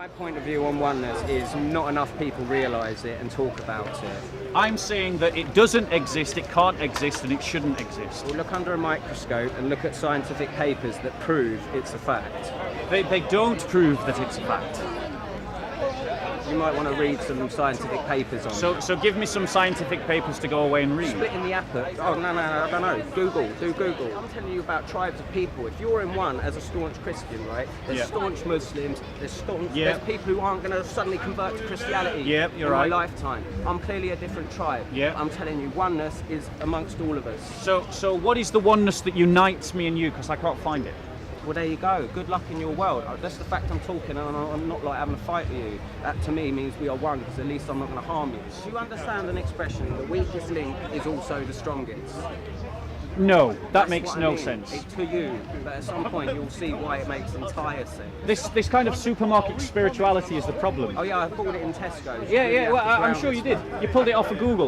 My point of view on oneness is not enough people realise it and talk about it. I'm saying that it doesn't exist, it can't exist, and it shouldn't exist. Well, look under a microscope and look at scientific papers that prove it's a fact. They don't prove that it's a fact. You might want to read some scientific papers on it. So give me some scientific papers to go away and read. Splitting the apple. Oh, no, I don't know. Do Google. I'm telling you about tribes of people. If you're in one as a staunch Christian, right, there's staunch Muslims, there's people who aren't going to suddenly convert to Christianity you're in right. my lifetime. I'm clearly a different tribe. I'm telling you, oneness is amongst all of us. So what is the oneness that unites me and you? Because I can't find it. Well, there you go. Good luck in your world. That's the fact I'm talking, and I'm not like having a fight with you. That to me means we are one, because at least I'm not going to harm you. Do you understand an expression, the weakest link is also the strongest? No, that That's makes what I no mean. sense. It's to you, but at some point you'll see why it makes entire sense. This kind of supermarket spirituality is the problem. Oh yeah, I bought it in Tesco's. Yeah, well, I'm sure you did. You pulled it off of Google.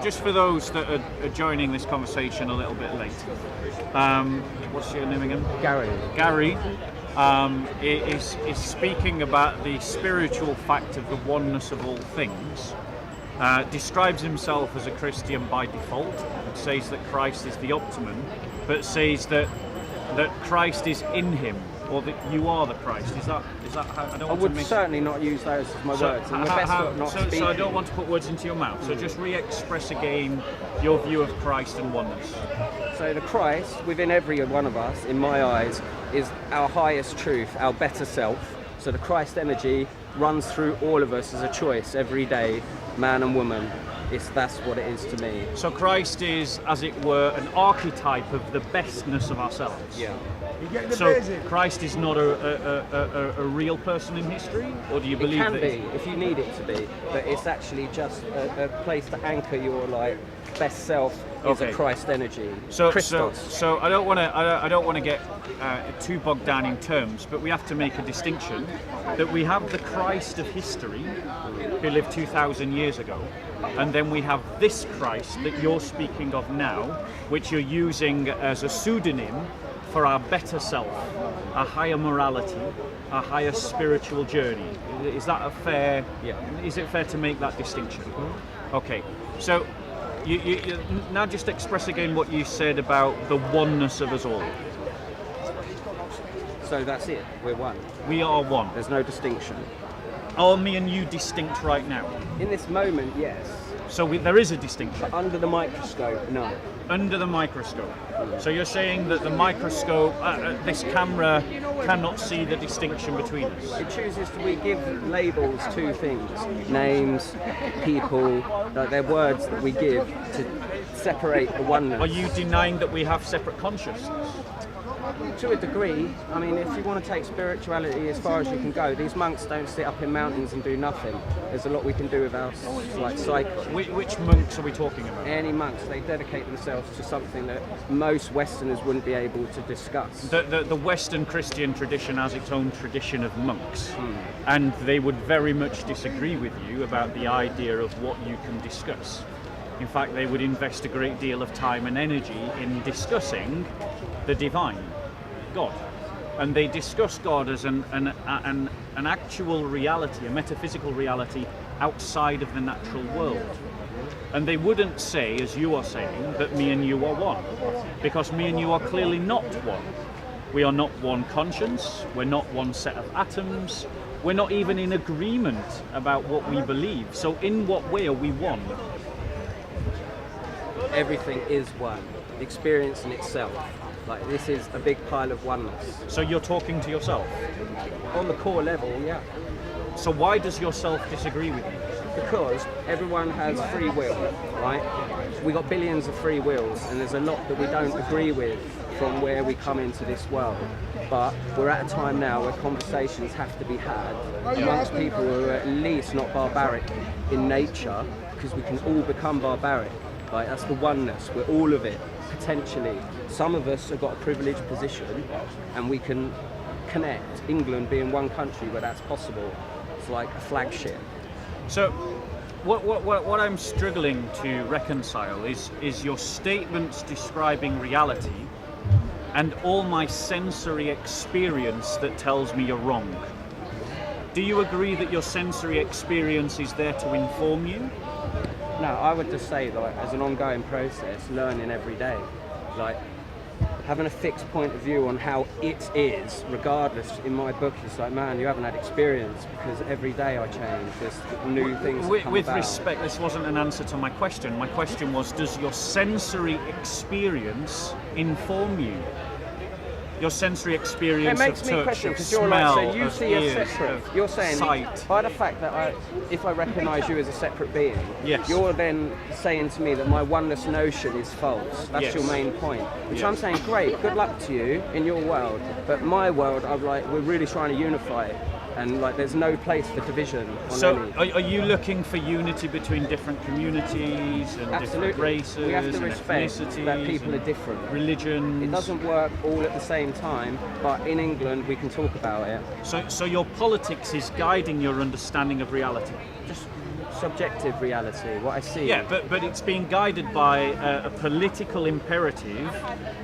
Just for those that are joining this conversation a little bit late, what's your name again? Gary is speaking about the spiritual fact of the oneness of all things. Describes himself as a Christian by default, says that Christ is the optimum, but says that Christ is in him, or that you are the Christ. Is that how? I would certainly not use those as my words. And so I don't want to put words into your mouth. So just re-express again your view of Christ and oneness. So the Christ within every one of us, in my eyes, is our highest truth, our better self. So the Christ energy runs through all of us as a choice every day, man and woman. That's what it is to me. So Christ is, as it were, an archetype of the bestness of ourselves. Yeah. So Christ is not a real person in history, or do you believe that? It can be if you need it to be, but it's actually just a place to anchor your best self. Is a Christ energy. So I don't want to get too bogged down in terms, but we have to make a distinction that we have the Christ of history who lived 2,000 years ago, and then we have this Christ that you're speaking of now, which you're using as a pseudonym for our better self, a higher morality, a higher spiritual journey. Is that a fair? Yeah. Is it fair to make that distinction? Okay. So. You now just express again what you said about the oneness of us all. So that's it. We're one. We are one. There's no distinction. Are me and you distinct right now? In this moment, yes. So there is a distinction. But under the microscope, no. Under the microscope. So you're saying that the microscope, this camera, cannot see the distinction between us. It chooses we give labels to things, names, people. They're words that we give to separate the oneness. Are you denying that we have separate consciousness? To a degree. I mean, if you want to take spirituality as far as you can go, these monks don't sit up in mountains and do nothing. There's a lot we can do with our cycle. Which monks are we talking about? Any monks, they dedicate themselves to something that most Westerners wouldn't be able to discuss. The Western Christian tradition has its own tradition of monks, and they would very much disagree with you about the idea of what you can discuss. In fact, they would invest a great deal of time and energy in discussing the divine, God. And they discuss God as an actual reality, a metaphysical reality outside of the natural world. And they wouldn't say, as you are saying, that me and you are one, because me and you are clearly not one. We are not one conscience, we're not one set of atoms, we're not even in agreement about what we believe. So in what way are we one? Everything is one, experience in itself. Like, this is a big pile of oneness. So you're talking to yourself? On the core level, yeah. So why does yourself disagree with you? Because everyone has free will, right? We got billions of free wills, and there's a lot that we don't agree with from where we come into this world. But we're at a time now where conversations have to be had amongst people who are at least not barbaric in nature, because we can all become barbaric. Like, that's the oneness. We're all of it, potentially. Some of us have got a privileged position and we can connect. England being one country where that's possible. It's like a flagship. So what I'm struggling to reconcile is your statements describing reality and all my sensory experience that tells me you're wrong. Do you agree that your sensory experience is there to inform you? No, I would just say, like, as an ongoing process, learning every day, like having a fixed point of view on how it is, regardless. In my book, it's like, man, you haven't had experience, because every day I change. There's new things that come with about. respect, this wasn't an answer to my question. My question was, does your sensory experience inform you? Your sensory experience it makes of me touch, question, of because you're like, smell, so you of see a ears, separate. of You're saying sight. by the fact that if I recognise you as a separate being, Yes. you're then saying to me that my oneness notion is false. That's Yes. your main point. Which Yes. I'm saying, great, good luck to you in your world, but my world, I'm like, we're really trying to unify it. And like, there's no place for division. So, are you looking for unity between different communities and different Absolutely. races We have to and respect ethnicities that people and are different. religions? It doesn't work all at the same time, but in England we can talk about it. So your politics is guiding your understanding of reality. Just subjective reality, what I see. Yeah, but it's being guided by a political imperative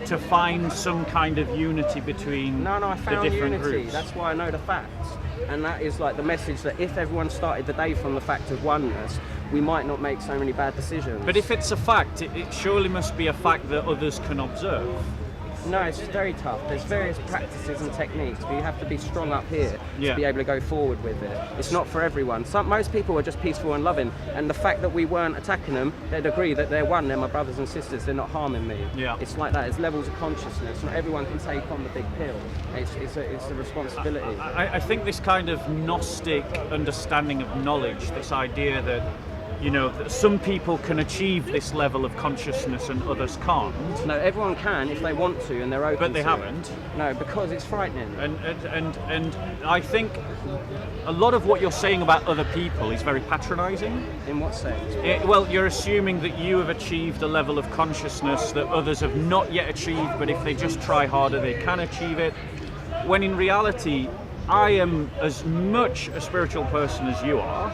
to find some kind of unity between No, I the found different unity. groups. That's why I know the facts. And that is like the message that if everyone started the day from the fact of oneness, we might not make so many bad decisions. But if it's a fact, it surely must be a fact that others can observe. No, it's very tough. There's various practices and techniques, but you have to be strong up here Yeah. to be able to go forward with it. It's not for everyone. Most people are just peaceful and loving, and the fact that we weren't attacking them, they'd agree that they're one, they're my brothers and sisters, they're not harming me. Yeah. It's like that. It's levels of consciousness. Not everyone can take on the big pill. It's a responsibility. I think this kind of Gnostic understanding of knowledge, this idea that, you know, that some people can achieve this level of consciousness and others can't. No, everyone can if they want to and they're open But they to haven't. It. No, because it's frightening. And I think a lot of what you're saying about other people is very patronising. In what sense? Well, you're assuming that you have achieved a level of consciousness that others have not yet achieved, but if they just try harder, they can achieve it. When in reality, I am as much a spiritual person as you are,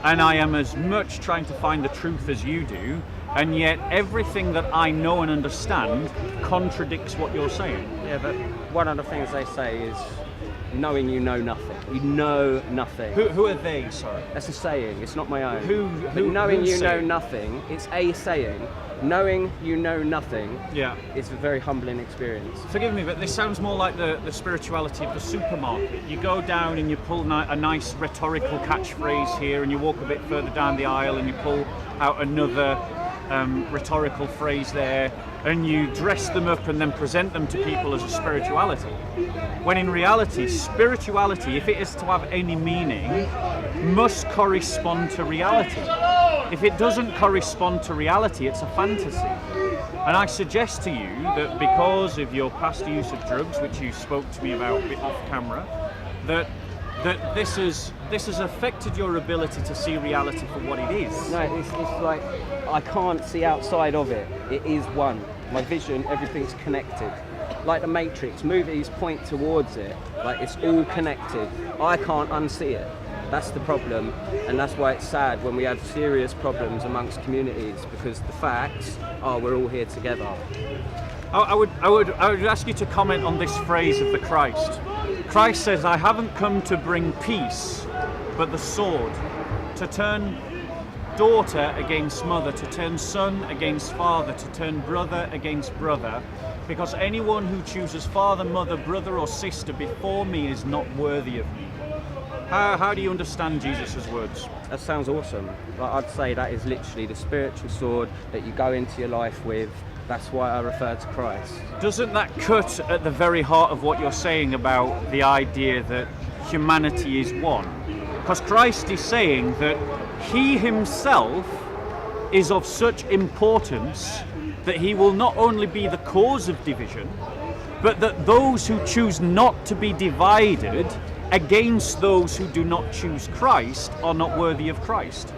and I am as much trying to find the truth as you do, and yet everything that I know and understand contradicts what you're saying. Yeah, but one of the things they say is knowing you know nothing. You know nothing. Who are they, sorry? That's a saying, it's not my own. Who knowing who's you know saying? nothing, it's a saying. Knowing you know nothing Yeah. is a very humbling experience. Forgive me, but this sounds more like the spirituality of the supermarket. You go down and you pull a nice rhetorical catchphrase here, and you walk a bit further down the aisle and you pull out another rhetorical phrase there, and you dress them up and then present them to people as a spirituality. When in reality, spirituality, if it is to have any meaning, must correspond to reality. If it doesn't correspond to reality, it's a fantasy. And I suggest to you that because of your past use of drugs, which you spoke to me about a bit off camera, that this has affected your ability to see reality for what it is. No, it's like I can't see outside of it. It is one. My vision, everything's connected. Like the Matrix, movies point towards it. Like it's all connected. I can't unsee it. That's the problem, and that's why it's sad when we have serious problems amongst communities, because the facts are we're all here together. I would ask you to comment on this phrase of the Christ. Christ says, "I haven't come to bring peace, but the sword, to turn daughter against mother, to turn son against father, to turn brother against brother, because anyone who chooses father, mother, brother or sister before me is not worthy of me." How do you understand Jesus' words? That sounds awesome. Like, I'd say that is literally the spiritual sword that you go into your life with. That's why I refer to Christ. Doesn't that cut at the very heart of what you're saying about the idea that humanity is one? Because Christ is saying that he himself is of such importance that he will not only be the cause of division, but that those who choose not to be divided against those who do not choose Christ are not worthy of Christ.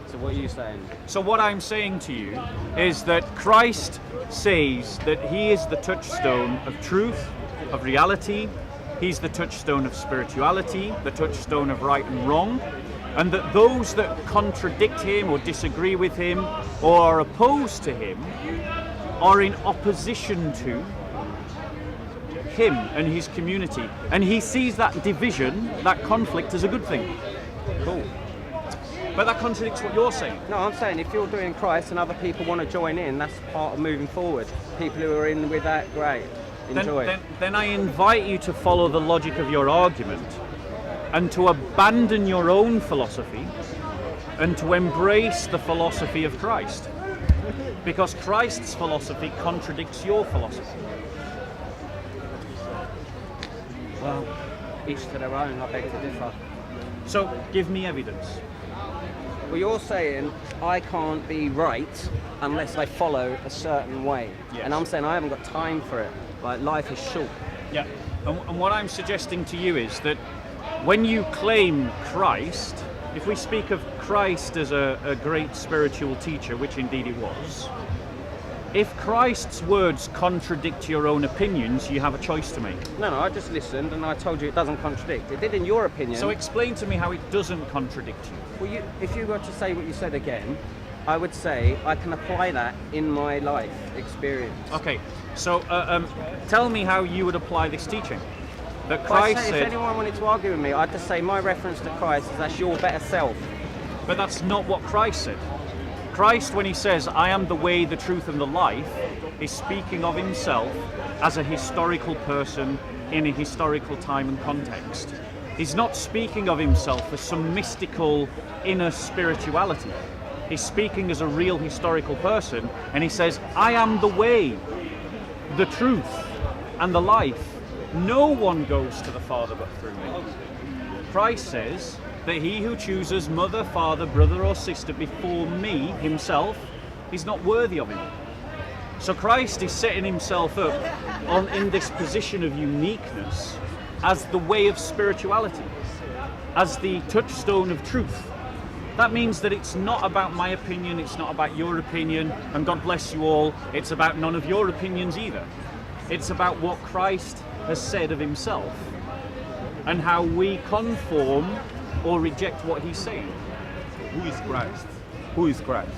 So what are you saying? So what I'm saying to you is that Christ says that he is the touchstone of truth, of reality. He's the touchstone of spirituality, the touchstone of right and wrong, and that those that contradict him or disagree with him or are opposed to him are in opposition to him and his community. And he sees that division, that conflict, as a good thing. Cool. But that contradicts what you're saying. No, I'm saying if you're doing Christ and other people want to join in, that's part of moving forward. People who are in with that, great. Enjoy. Then I invite you to follow the logic of your argument and to abandon your own philosophy and to embrace the philosophy of Christ. Because Christ's philosophy contradicts your philosophy. Well, each to their own, I beg to differ. So, give me evidence. Well, you're saying I can't be right unless I follow a certain way. Yes. And I'm saying I haven't got time for it. Like, life is short. Yeah. And what I'm suggesting to you is that when you claim Christ, if we speak of Christ as a great spiritual teacher, which indeed he was, if Christ's words contradict your own opinions, you have a choice to make. No, I just listened and I told you it doesn't contradict. It did in your opinion. So explain to me how it doesn't contradict you. Well, if you were to say what you said again, I would say I can apply that in my life experience. Okay, so tell me how you would apply this teaching. That If Christ said, anyone wanted to argue with me, I'd just say my reference to Christ is that's your better self. but that's not what Christ said. Christ, when he says, I am the way, the truth, and the life, is speaking of himself as a historical person in a historical time and context. He's not speaking of himself as some mystical inner spirituality. He's speaking as a real historical person, and he says, I am the way, the truth, and the life. No one goes to the Father but through me. Christ says that he who chooses mother, father, brother, or sister before me, himself, is not worthy of him. So Christ is setting himself up in this position of uniqueness as the way of spirituality, as the touchstone of truth. That means that it's not about my opinion, it's not about your opinion, and God bless you all, it's about none of your opinions either. It's about what Christ has said of himself and how we conform or reject what he's saying. Who is Christ? Who is Christ?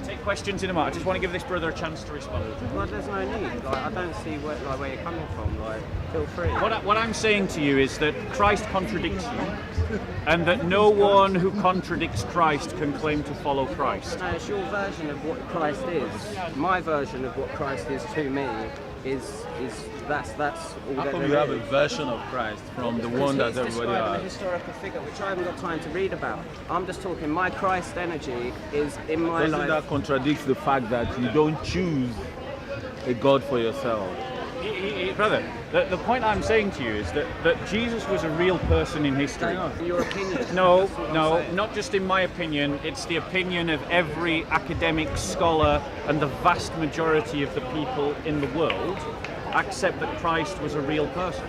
Take questions in a moment. I just want to give this brother a chance to respond. Well, there's no need. Like, I don't see where you're coming from. Like, feel free. What I'm saying to you is that Christ contradicts you, and that no one who contradicts Christ can claim to follow Christ. No, it's your version of what Christ is. My version of what Christ is to me is that's all How that come there you have a is. version of Christ from the one that He's everybody describing a has? historical figure, which I haven't got time to read about. I'm just talking. My Christ energy is in my Doesn't life. that contradict the fact that you don't choose a God for yourself? Brother, the point I'm saying to you is that Jesus was a real person in history. In your opinion. No, That's what I'm no, saying. not just in my opinion, it's the opinion of every academic scholar and the vast majority of the people in the world accept that Christ was a real person.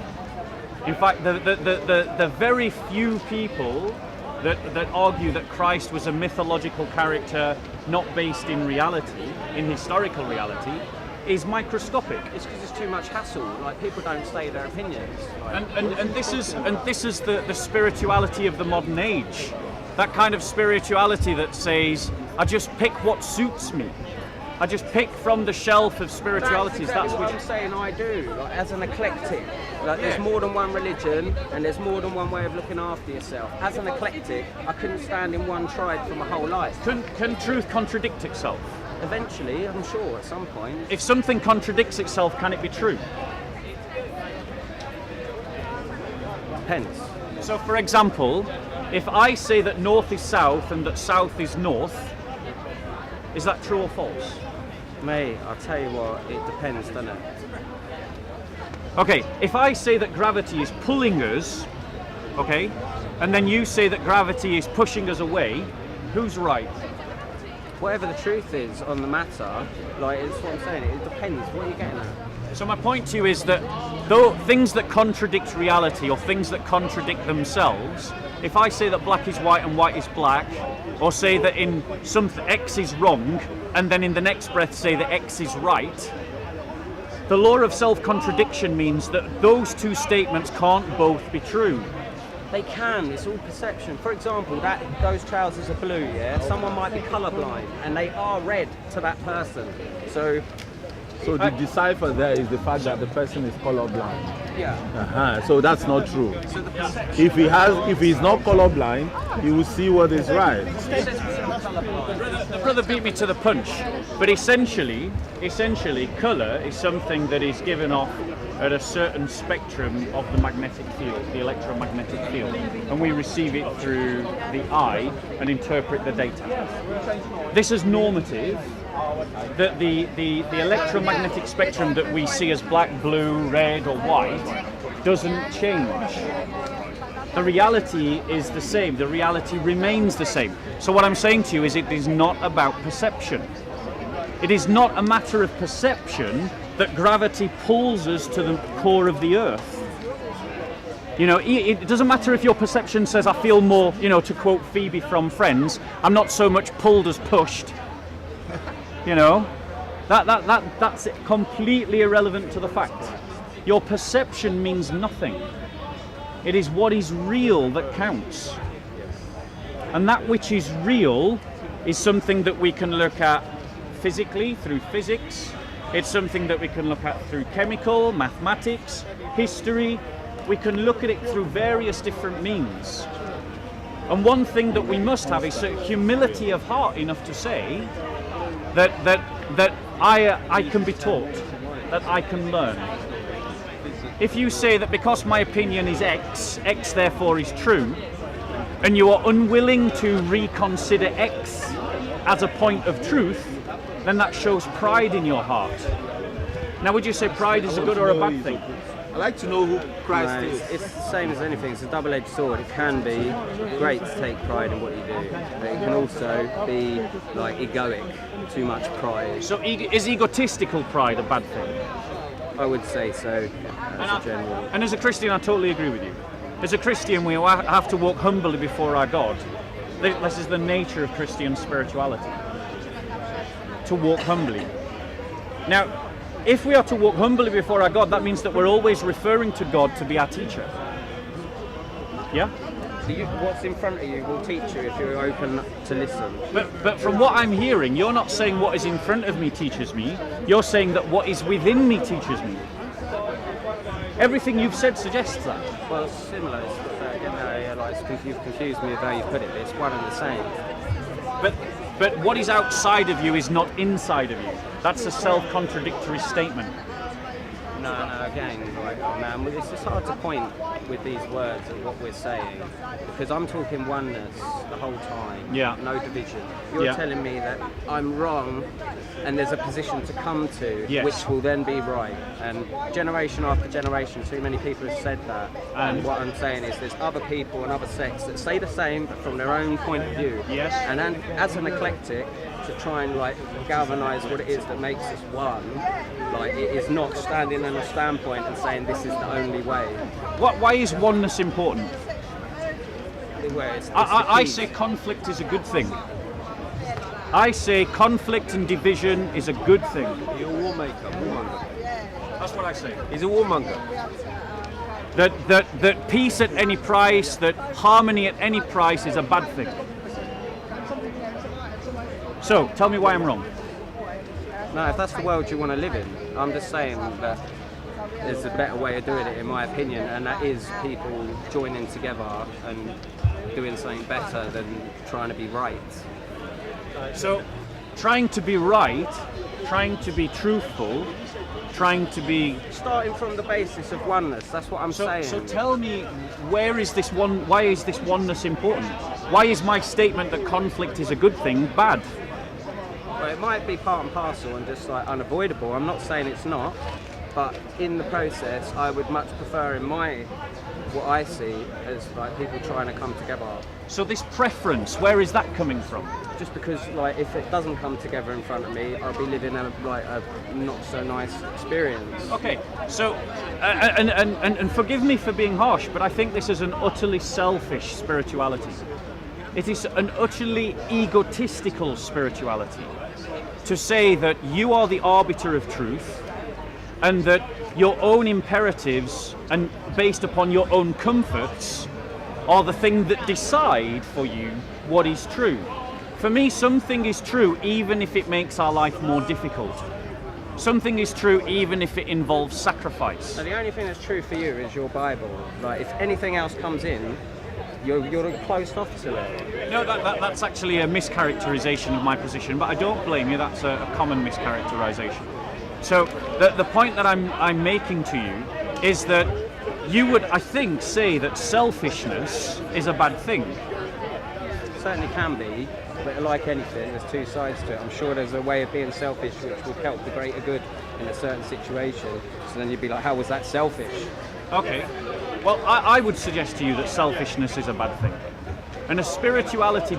In fact, the very few people that argue that Christ was a mythological character not based in reality, in historical reality, is microscopic. It's because it's too much hassle. Like, people don't say their opinions. Like, And this is the spirituality of the modern age. That kind of spirituality that says, I just pick what suits me. I just pick from the shelf of spiritualities. That's That's what which I'm saying I do, like, as an eclectic. Like, there's more than one religion and there's more than one way of looking after yourself. As an eclectic, I couldn't stand in one tribe for my whole life. can truth contradict itself? Eventually, I'm sure, at some point. If something contradicts itself, can it be true? Depends. So, for example, if I say that north is south and that south is north, is that true or false? Mate, I'll tell you what, it depends, doesn't it? Okay, if I say that gravity is pulling us, okay, and then you say that gravity is pushing us away, who's right? Whatever the truth is on the matter, like, it's what I'm saying, it depends. What are you getting at? So my point to you is that though things that contradict reality or things that contradict themselves, if I say that black is white and white is black, or say that in something X is wrong, and then in the next breath say that X is right, the law of self-contradiction means that those two statements can't both be true. They can, it's all perception. For example, those trousers are blue, yeah? Someone might be colourblind and they are red to that person. So the decipher there is the fact that the person is colorblind. yeah. So that's not true. So the perception. If he's not colorblind, he will see what is right. The brother beat me to the punch, but essentially, colour is something that is given off at a certain spectrum of the magnetic field, the electromagnetic field, and we receive it through the eye and interpret the data. This is normative, that the electromagnetic spectrum that we see as black, blue, red or white doesn't change. The reality is the same, the reality remains the same. So what I'm saying to you is it is not about perception. It is not a matter of perception that gravity pulls us to the core of the earth. You know, it doesn't matter if your perception says I feel more, you know, to quote Phoebe from Friends, I'm not so much pulled as pushed. You know, that's completely irrelevant to the fact. Your perception means nothing. It is what is real that counts. And that which is real is something that we can look at physically through physics. It's something that we can look at through chemical, mathematics, history. We can look at it through various different means. And one thing that we must have is humility of heart enough to say that I can be taught, that I can learn. If you say that because my opinion is X, X therefore is true, and you are unwilling to reconsider X as a point of truth, then that shows pride in your heart. Now, would you say pride is a good or a bad thing? I'd like to know who Christ No, is. it's the same as anything. It's a double-edged sword. It can be great to take pride in what you do, but it can also be like egoic, too much pride. So is egotistical pride a bad thing? I would say so, as a general. And as a Christian, I totally agree with you. As a Christian, we have to walk humbly before our God. This is the nature of Christian spirituality. To walk humbly. Now, if we are to walk humbly before our God, that means that we're always referring to God to be our teacher. Yeah? So what's in front of you will teach you if you're open to listen. But from what I'm hearing, you're not saying what is in front of me teaches me. You're saying that what is within me teaches me. Everything you've said suggests that. Well, it's similar. You've confused me with how you put it, but it's one and the same. But what is outside of you is not inside of you. That's a self-contradictory statement. No, again, like, oh man, it's just hard to point with these words and what we're saying, because I'm talking oneness the whole time, Yeah. no division. You're Yeah. telling me that I'm wrong and there's a position to come to, Yes. which will then be right. And generation after generation, too many people have said that. And what I'm saying is there's other people and other sects that say the same, but from their own point of view. Yes. And then, as an eclectic, to try and like galvanise what it is that makes us one, like it is not standing on a standpoint and saying this is the only way. Why is oneness important? Where it's I the say key. conflict is a good thing. I say conflict and division is a good thing. You're a warmonger. That's what I say. He's a warmonger. That peace at any price, that harmony at any price is a bad thing. So, tell me why I'm wrong. No, if that's the world you want to live in, I'm just saying that there's a better way of doing it, in my opinion, and that is people joining together and doing something better than trying to be right. So, trying to be right, trying to be truthful, trying to be... Starting from the basis of oneness, that's what I'm saying. So tell me, why is this oneness important? Why is my statement that conflict is a good thing bad? Well, it might be part and parcel and just like unavoidable. I'm not saying it's not. But in the process, I would much prefer what I see as like people trying to come together. So this preference, where is that coming from? Just because, like, if it doesn't come together in front of me, I'll be living a not so nice experience. Okay, so and forgive me for being harsh, but I think this is an utterly selfish spirituality. It is an utterly egotistical spirituality to say that you are the arbiter of truth and that your own imperatives and based upon your own comforts are the thing that decide for you what is true. For me, something is true even if it makes our life more difficult. Something is true even if it involves sacrifice. So the only thing that's true for you is your Bible. Like, if anything else comes in, you're closed off to it. No, that's actually a mischaracterization of my position, but I don't blame you. That's a common mischaracterization. So the point that I'm making to you is that you would, I think, say that selfishness is a bad thing. It certainly can be, but like anything, there's two sides to it. I'm sure there's a way of being selfish which will help the greater good in a certain situation. So then you'd be like, how was that selfish? Okay. Well, I would suggest to you that selfishness is a bad thing. And a spirituality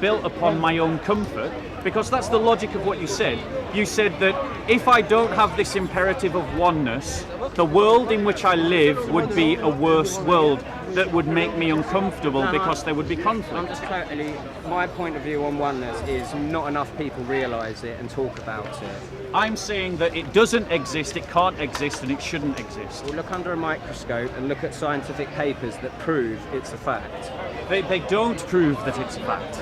built upon my own comfort, because that's the logic of what you said. You said that if I don't have this imperative of oneness, the world in which I live would be a worse world that would make me uncomfortable because there would be conflict. I'm just totally, my point of view on oneness is not enough people realise it and talk about it. I'm saying that it doesn't exist, it can't exist, and it shouldn't exist. Well, look under a microscope and look at scientific papers that prove it's a fact. They don't prove that it's a fact.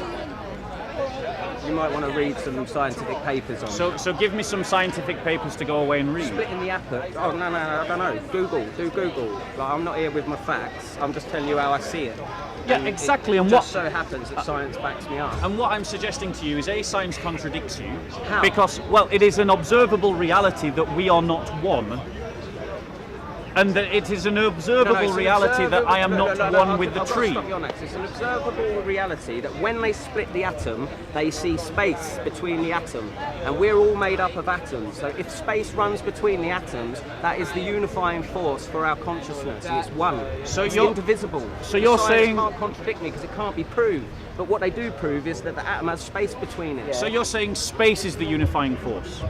You might want to read some scientific papers on it. So give me some scientific papers to go away and read. Splitting the apple. Oh, no, I don't know. Do Google. Like, I'm not here with my facts. I'm just telling you how I see it. Yeah, And exactly. It And just what so happens that science backs me up. And what I'm suggesting to you is science contradicts you. How? Because, well, it is an observable reality that we are not one. And that it is an observable reality that I am not one with the I've got to tree. stop you on that, 'cause it's an observable reality that when they split the atom, they see space between the atom. And we're all made up of atoms. So if space runs between the atoms, that is the unifying force for our consciousness. It's one. So it's you're- indivisible. so you're Science saying- can't contradict me because it can't be proved. But what they do prove is that the atom has space between it. So you're saying space is the unifying force?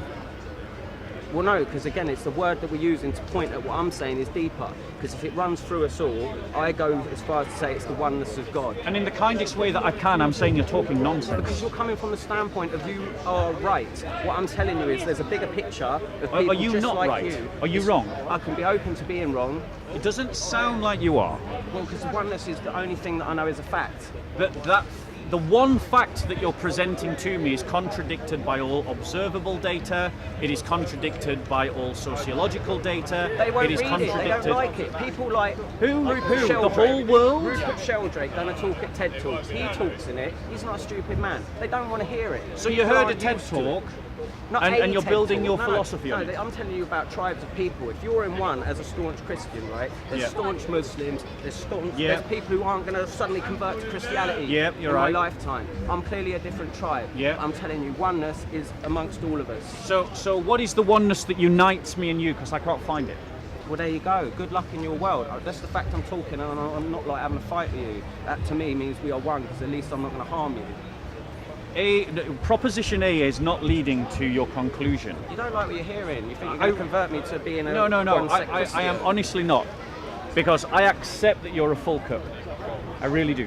Well, no, because again, it's the word that we're using to point at what I'm saying is deeper. Because if it runs through us all, I go as far as to say it's the oneness of God. And in the kindest way that I can, I'm saying you're talking nonsense. Because you're coming from the standpoint of you are right. What I'm telling you is there's a bigger picture of people Are you just not like right? you. Are you wrong? I can be open to being wrong. It doesn't sound like you are. Well, because oneness is the only thing that I know is a fact. That the one fact that you're presenting to me is contradicted by all observable data. It is contradicted by all sociological data. They won't it is read it. contradicted. They don't like it. People like Who? Rupert The Sheldrake. whole world? Rupert Sheldrake done a talk at TED Talks. He talks in it. He's not a stupid man. They don't want to hear it. So you People heard a aren't TED used to it. talk, Not and a you're TED building talk. your No, philosophy no, on it. I'm telling you about tribes of people. If you're in one as a staunch Christian, right? There's Yeah. staunch Muslims. There's staunch. Yeah. There's people who aren't going to suddenly convert to Christianity. Yeah, you're in right. my lifetime. I'm clearly a different tribe. Yeah. I'm telling you, oneness is amongst all of us. So what is the oneness that unites me and you? Because I can't find it. Well, there you go. Good luck in your world. That's the fact I'm talking, and I'm not like having a fight with you. That to me means we are one, because at least I'm not going to harm you. Proposition A is not leading to your conclusion. You don't like what you're hearing. You think you're going to convert me to being a No. one-sect I am Christian. honestly not, because I accept that you're a full cup. I really do.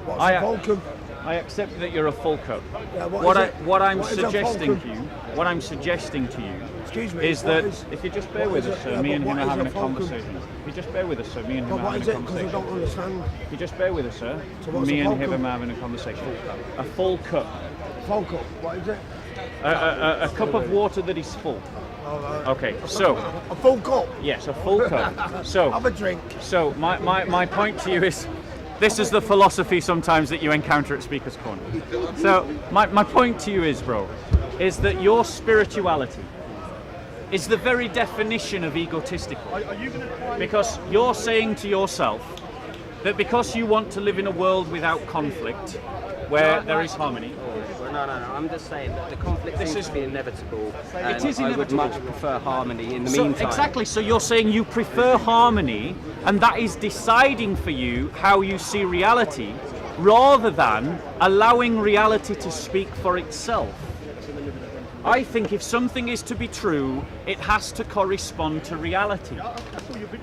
What's I- a Vulcan? I accept that you're a full cup. Yeah, What I'm what is a suggesting to Vulcan? you, what I'm suggesting to you, Excuse me, is what that is- if you just bear what with is us, it? sir, Yeah, me but and him what are is having a a Vulcan? conversation. If you just bear with us, sir, me and him But are what having is a it? Because I conversation. don't understand. If you just bear with us, sir, So what's me a and him Vulcan? are having a conversation. A full cup. Vulcan, what is it? A cup of water that is full. Okay, so, A full cup. yes, a full cup. So, Have a drink. So my point to you is, this is the philosophy sometimes that you encounter at Speaker's Corner. So my point to you is, bro, is that your spirituality is the very definition of egotistical. Because you're saying to yourself that because you want to live in a world without conflict, where there is harmony, I'm just saying that the conflict seems to be inevitable. And It is I would inevitable. much prefer harmony in the So, meantime. exactly. So you're saying you prefer harmony, and that is deciding for you how you see reality, rather than allowing reality to speak for itself. I think if something is to be true, it has to correspond to reality.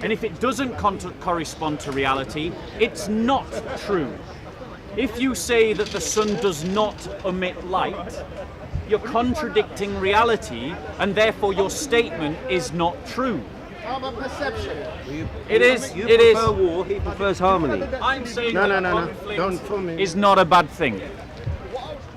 And if it doesn't correspond to reality, it's not true. If you say that the sun does not emit light, you're contradicting reality, and therefore your statement is not true. It is. You It is. prefer war, he prefers harmony. I'm saying No, that no, no, no. conflict Don't fool me. is not a bad thing.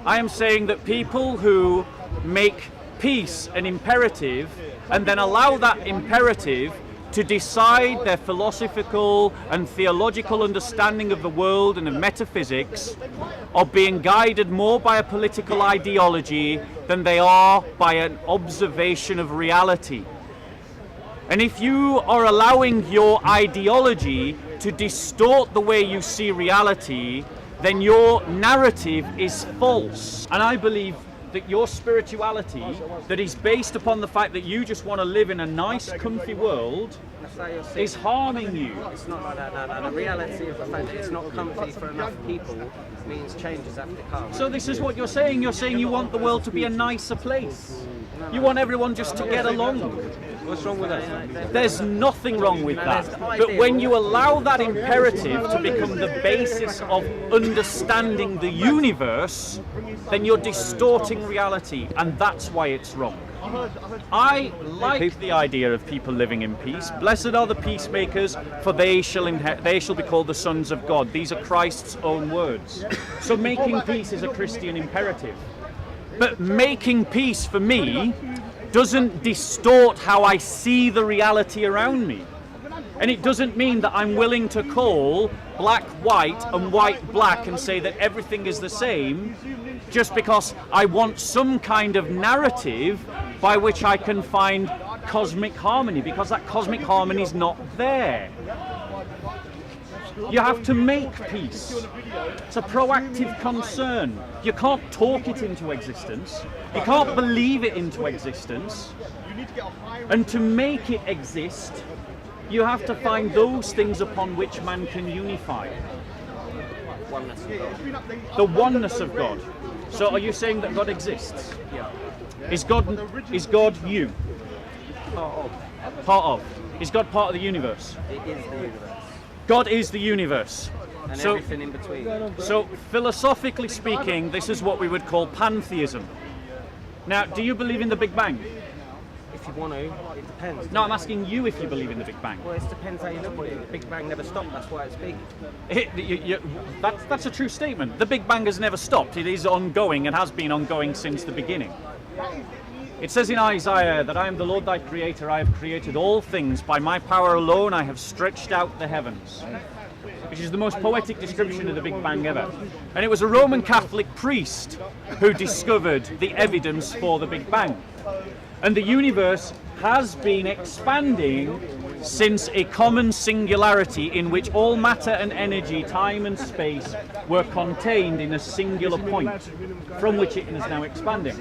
I am saying that people who make peace an imperative and then allow that imperative to decide their philosophical and theological understanding of the world and of metaphysics are being guided more by a political ideology than they are by an observation of reality. And if you are allowing your ideology to distort the way you see reality, then your narrative is false. And I believe that your spirituality, that is based upon the fact that you just want to live in a nice, comfy world, That's how you're seeing is harming you. It's not like that. No. The reality of the fact that it's not comfy for enough people means changes have to come. So this is what you're saying. You're saying you want the world to be a nicer place. You want everyone just to get along. What's wrong with that? There's nothing wrong with that. But when you allow that imperative to become the basis of understanding the universe, then you're distorting reality, and that's why it's wrong. I like the idea of people living in peace. Blessed are the peacemakers, for they shall be called the sons of God. These are Christ's own words. So making peace is a Christian imperative. But making peace for me doesn't distort how I see the reality around me. And it doesn't mean that I'm willing to call black white and white black and say that everything is the same just because I want some kind of narrative by which I can find cosmic harmony, because that cosmic harmony is not there. You have to make peace. It's a proactive concern. You can't talk it into existence. You can't believe it into existence. And to make it exist, you have to find those things upon which man can unify. Oneness of God. The oneness of God. So are you saying that God exists? Yeah. Is God you? Part of. Is God part of the universe? It is the universe. God is the universe. And So, everything in between. so philosophically speaking, this is what we would call pantheism. Now, do you believe in the Big Bang? If you want to, it depends. No, I'm asking you if you believe in the Big Bang. Well, it depends how you look at it. The Big Bang never stopped, that's why it's big. That's a true statement. The Big Bang has never stopped. It is ongoing and has been ongoing since the beginning. It says in Isaiah that I am the Lord thy creator. I have created all things. By my power alone I have stretched out the heavens. Which is the most poetic description of the Big Bang ever. And it was a Roman Catholic priest who discovered the evidence for the Big Bang. And the universe has been expanding since a common singularity in which all matter and energy, time and space were contained in a singular point from which it is now expanding.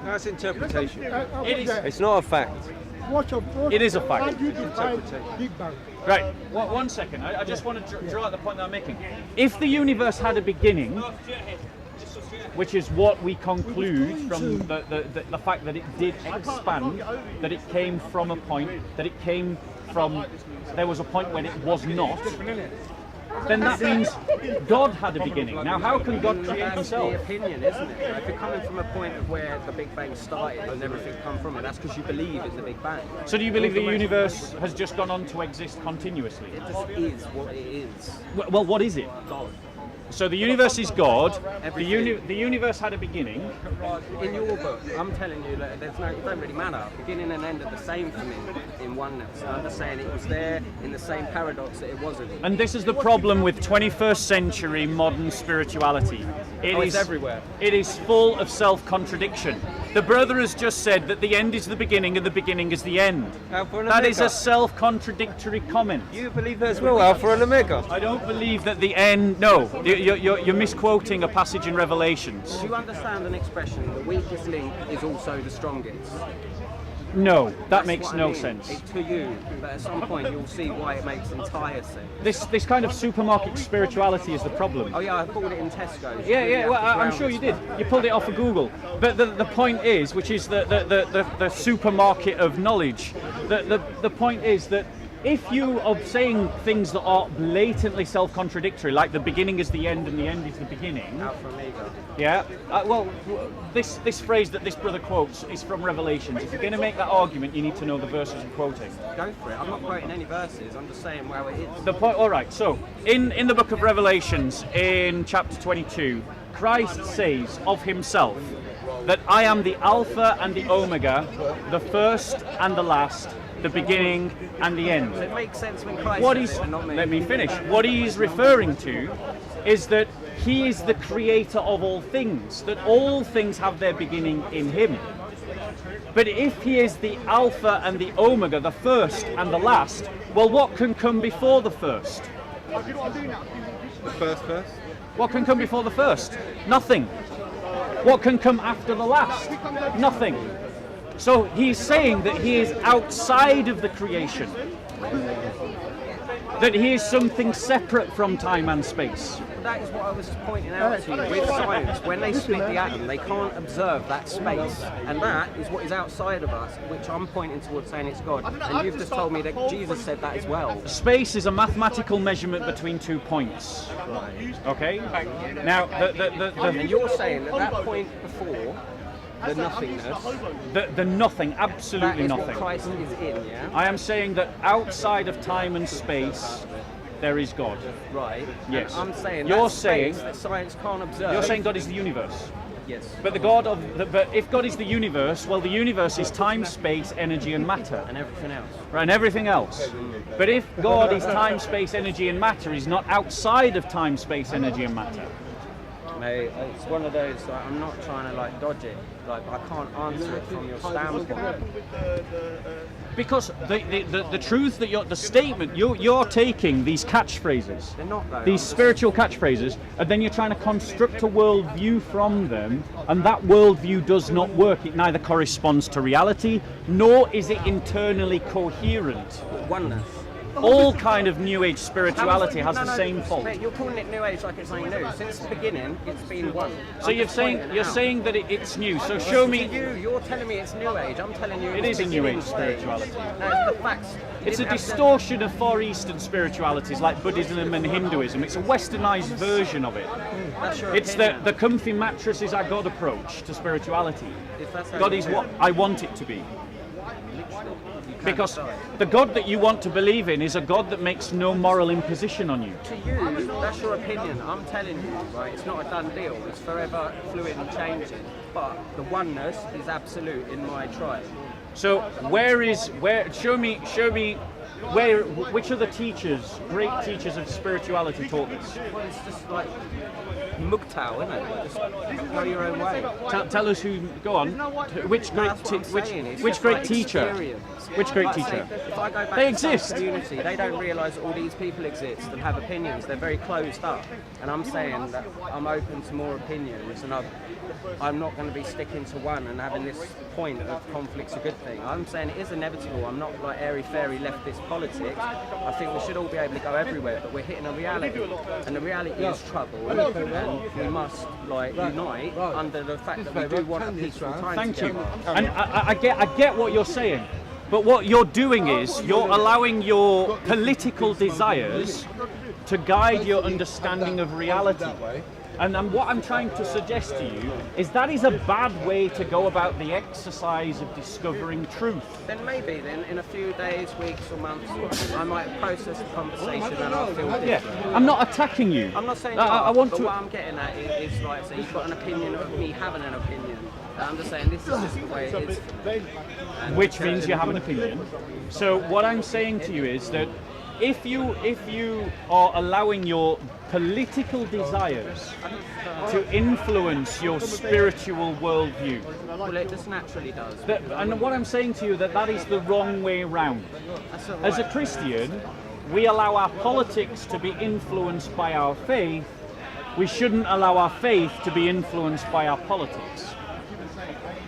That's interpretation. It is, It's not a fact. it is a fact. Big Bang. Right, one second. I just want to draw out the point that I'm making. If the universe had a beginning, which is what we conclude from the fact that it did expand, that it came from a point, that it came from, there was a point when it was not, then that means God had a beginning. Now, how can God create That's himself? the opinion, isn't it? If you're coming from a point of where the Big Bang started and everything come from it, that's because you believe in the Big Bang. So do you believe the universe has just gone on to exist continuously? It just is what it is. Well, what is it? God. So the universe is God. Everything. The universe had a beginning. In your book, I'm telling you that it don't really matter. Beginning and end are the same for me in oneness. I'm just saying it was there in the same paradox that it wasn't. And this is the problem with 21st century modern spirituality. It It's is everywhere. It is full of self-contradiction. The brother has just said that the end is the beginning and the beginning is the end. Alpha and That is Omega. a self-contradictory comment. You believe that as well, Alpha and Omega. I don't believe that the end. No, you're misquoting a passage in Revelations. Do you understand an expression, the weakest link is also the strongest? No, that That's makes what I no mean. sense. It's to you, but at some point you'll see why it makes entire sense. This kind of supermarket spirituality is the problem. Oh yeah, I bought it in Tesco's. Yeah, Really yeah. have Well, to I'm ground sure you stuff. did. You pulled it off of Google. But the point is, which is the supermarket of knowledge. The point is that if you are saying things that are blatantly self-contradictory, like the beginning is the end and the end is the beginning. Alpha and Omega. Yeah. This phrase that this brother quotes is from Revelations. If you're going to make that argument, you need to know the verses you're quoting. Go for it. I'm not quoting any verses. I'm just saying how it is. The point. All right. So, in the book of Revelations, in chapter 22, Christ says of himself that I am the Alpha and the Omega, the first and the last, the beginning and the end. It makes sense when Christ What says he's it, and not me. let me finish. What he is referring to is that he is the creator of all things, that all things have their beginning in him. But if he is the Alpha and the Omega, the first and the last, well, what can come before the first? The first. What can come before the first? Nothing. What can come after the last? Nothing. So he's saying that he is outside of the creation. That he is something separate from time and space. That is what I was pointing out to you with science. When they split the atom, they can't observe that space, and that is what is outside of us, which I'm pointing towards saying it's God. And you've just told me that Jesus said that as well. Space is a mathematical measurement between 2 points. Okay? Now, And you're saying that that point before, the nothingness, the nothing, that absolutely is what nothing. Christ is in, yeah? I am saying that outside of time and space, there is God. Right. Yes. And I'm saying You're that space saying- that science can't observe. You're saying God is the universe. yes. But but if God is the universe, well, the universe is time, space, energy, and matter, And everything else. right, and everything else. But if God is time, space, energy, and matter, He's not outside of time, space, energy, and matter. Mate, it's one of those, like, I'm not trying to like dodge it. Like, I can't answer it from your standpoint. Because the truth that the statement you're taking these catchphrases, They're not though. these spiritual catchphrases, and then you're trying to construct a worldview from them, and that worldview does not work. It neither corresponds to reality, nor is it internally coherent. Oneness. All kind of New Age spirituality has the same fault. Mate, you're calling it New Age like it's something new. Since the beginning, it's been one. So you're saying that it's new. So show me. You're telling me it's New Age. I'm telling you It it's is a New beginning Age stage. spirituality. No, it's the facts. You It's a didn't have to- distortion of Far Eastern spiritualities like Buddhism and Hinduism. It's a westernized version of it. That's your It's the opinion. comfy mattress is our God approach to spirituality. If that's how God you is feel. what I want it to be. You can't Because decide. the God that you want to believe in is a God that makes no moral imposition on you. To you, that's your opinion. I'm telling you, right? It's not a done deal. It's forever fluid and changing. But the oneness is absolute in my tribe. So show me which of the teachers, great teachers of spirituality taught this? Well, it's just like mugtao, isn't it? Just go your own way. Tell us who. Go on. Which great That's what I'm saying. It's which just great like teacher? experience. Which great Like, teacher? say, if I go back They to some exist. community, they don't realise that all these people exist and have opinions. They're very closed up. And I'm saying that I'm open to more opinions, and I'm not going to be sticking to one and having this point of conflict's a good thing. I'm saying it is inevitable. I'm not like airy-fairy leftist politics. I think we should all be able to go everywhere, but we're hitting a reality. And the reality is trouble, and we must like unite under the fact that we do want a peaceful time Thank you. together. And I get what you're saying, but what you're doing is you're allowing your political desires to guide your understanding of reality. And what I'm trying to suggest to you is that is a bad way to go about the exercise of discovering truth. Then maybe then in a few days, weeks or months, I might process the conversation and I'll feel different. Yeah, I'm not attacking you. I'm not saying I you are, want but to. what I'm getting at is like, so you've got an opinion of me having an opinion. And I'm just saying this is just the way it is. Which means you have an opinion. So what I'm saying to you is that if you are allowing your political desires to influence your spiritual worldview, Well, it just naturally does. and what I'm saying to you that is the wrong way round. That's all As a right. Christian, we allow our politics to be influenced by our faith. We shouldn't allow our faith to be influenced by our politics.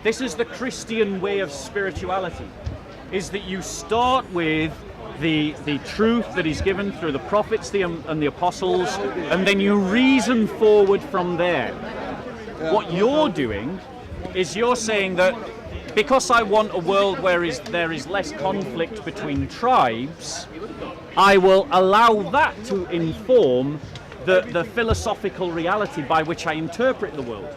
This is the Christian way of spirituality, is that you start with the truth that is given through the prophets and the apostles, and then you reason forward from there. What you're doing is you're saying that because I want a world where there is less conflict between tribes, I will allow that to inform the philosophical reality by which I interpret the world.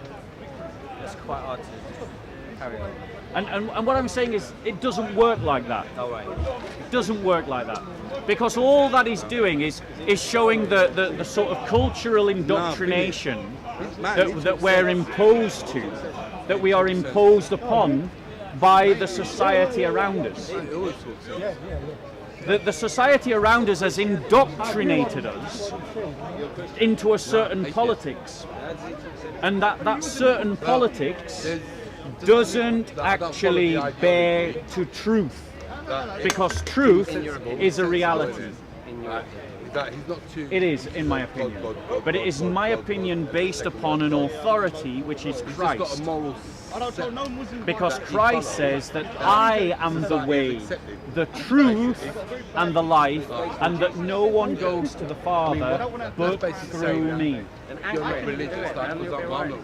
It's quite hard to carry on. And what I'm saying is, it doesn't work like that. All right. It doesn't work like that. Because all that is doing is showing the sort of cultural indoctrination that we're imposed to, that we are imposed upon by the society around us. The society around us has indoctrinated us into a certain politics. And that certain politics doesn't actually bear to truth, because truth is a reality. It is, in my opinion, but it is my opinion based upon an authority which is Christ, because Christ says that I am the way, the truth and the life, and that no one goes to the Father but through me.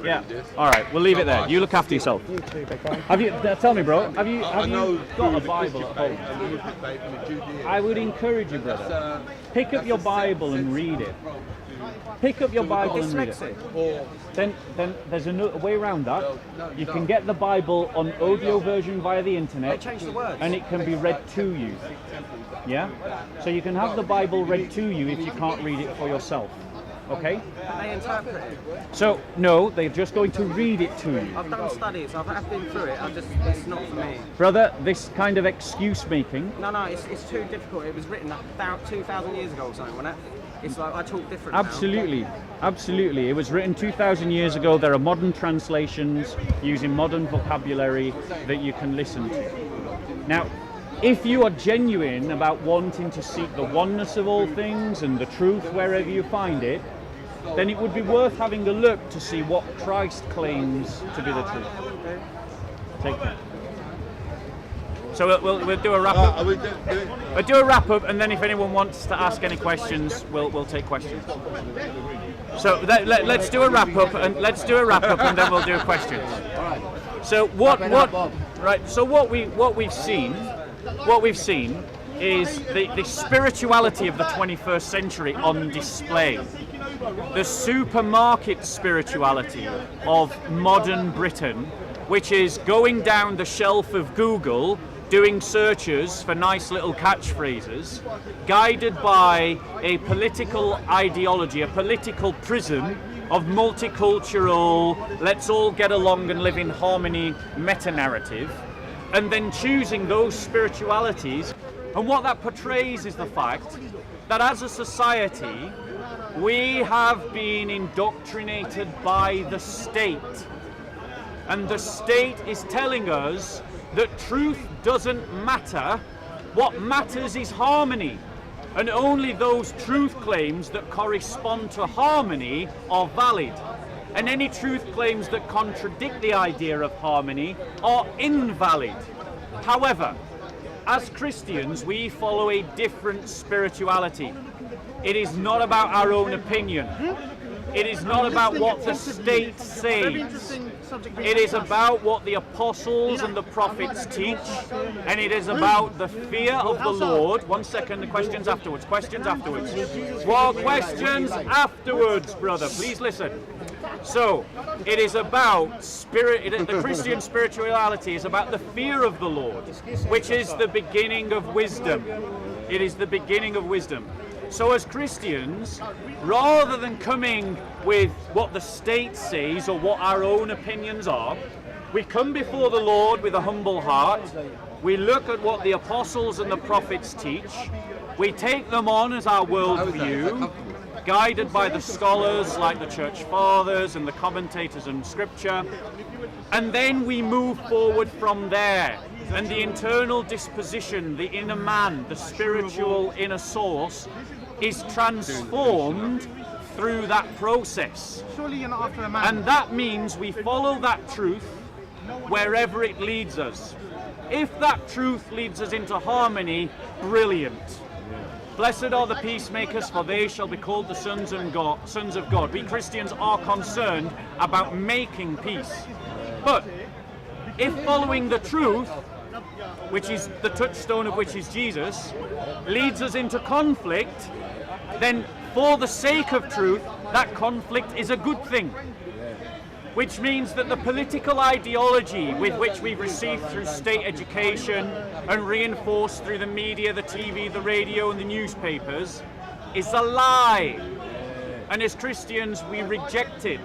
Yeah. All right. We'll leave it there. You look after yourself. Have you? Tell me, bro. Have you got a Bible at home? I would encourage you, brother. Pick up your Bible and read it. Pick up your Bible and read it. Then there's a way around that. You can get the Bible on audio version via the internet, and it can be read to you. Yeah. So you can have the Bible read to you if you can't read it for yourself. Okay? They interpret it. So, no, they're just going to read it to you. I've done studies, I've been through it, it's not for me. Brother, this kind of excuse making, No, it's too difficult. It was written about 2,000 years ago or something, wasn't it? It's like I talk different absolutely, absolutely. It was written 2,000 years ago. There are modern translations using modern vocabulary that you can listen to. Now, if you are genuine about wanting to seek the oneness of all things and the truth wherever you find it, then it would be worth having a look to see what Christ claims to be the truth. Take that. So we'll do a wrap up. We'll do a wrap up, and then if anyone wants to ask any questions, we'll take questions. So let's do a wrap up, and then we'll do questions. So what we've seen is the spirituality of the 21st century on display. The supermarket spirituality of modern Britain, which is going down the shelf of Google, doing searches for nice little catchphrases, guided by a political ideology, a political prism of multicultural, let's all get along and live in harmony meta-narrative, and then choosing those spiritualities. And what that portrays is the fact that as a society, we have been indoctrinated by the state. And the state is telling us that truth doesn't matter. What matters is harmony. And only those truth claims that correspond to harmony are valid. And any truth claims that contradict the idea of harmony are invalid. However, as Christians, we follow a different spirituality. It is not about our own opinion. It is not about what the state says. It is about what the apostles and the prophets teach, and it is about the fear of the Lord. 1 second, the questions afterwards. Questions afterwards. Well, questions afterwards, brother. Please listen. So, it is about the Christian spirituality is about the fear of the Lord, which is the beginning of wisdom. It is the beginning of wisdom. So as Christians, rather than coming with what the state says or what our own opinions are, we come before the Lord with a humble heart. We look at what the apostles and the prophets teach, We take them on as our worldview, guided by the scholars like the church fathers and the commentators on scripture, and then we move forward from there. And the internal disposition, the inner man, the spiritual inner source is transformed through that process. Surely you're not after a man. And that means we follow that truth wherever it leads us. If that truth leads us into harmony, brilliant. Blessed are the peacemakers, for they shall be called the sons of God. We Christians are concerned about making peace. But if following the truth, which is the touchstone of which is Jesus, leads us into conflict, then for the sake of truth, that conflict is a good thing. Which means that the political ideology with which we've received through state education and reinforced through the media, the TV, the radio and the newspapers is a lie. And as Christians, we reject it.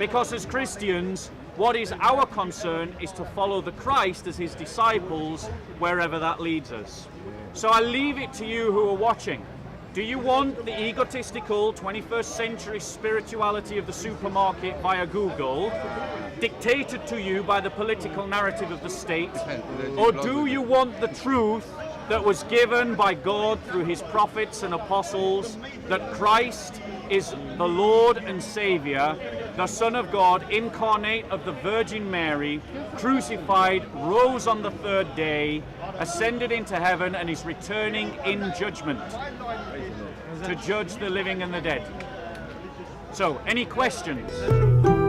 Because as Christians, what is our concern is to follow the Christ as his disciples wherever that leads us. So I leave it to you who are watching. Do you want the egotistical 21st century spirituality of the supermarket via Google dictated to you by the political narrative of the state? Or do you want the truth that was given by God through his prophets and apostles, that Christ is the Lord and Savior, the Son of God, incarnate of the Virgin Mary, crucified, rose on the third day, ascended into heaven, and is returning in judgment to judge the living and the dead? So, any questions?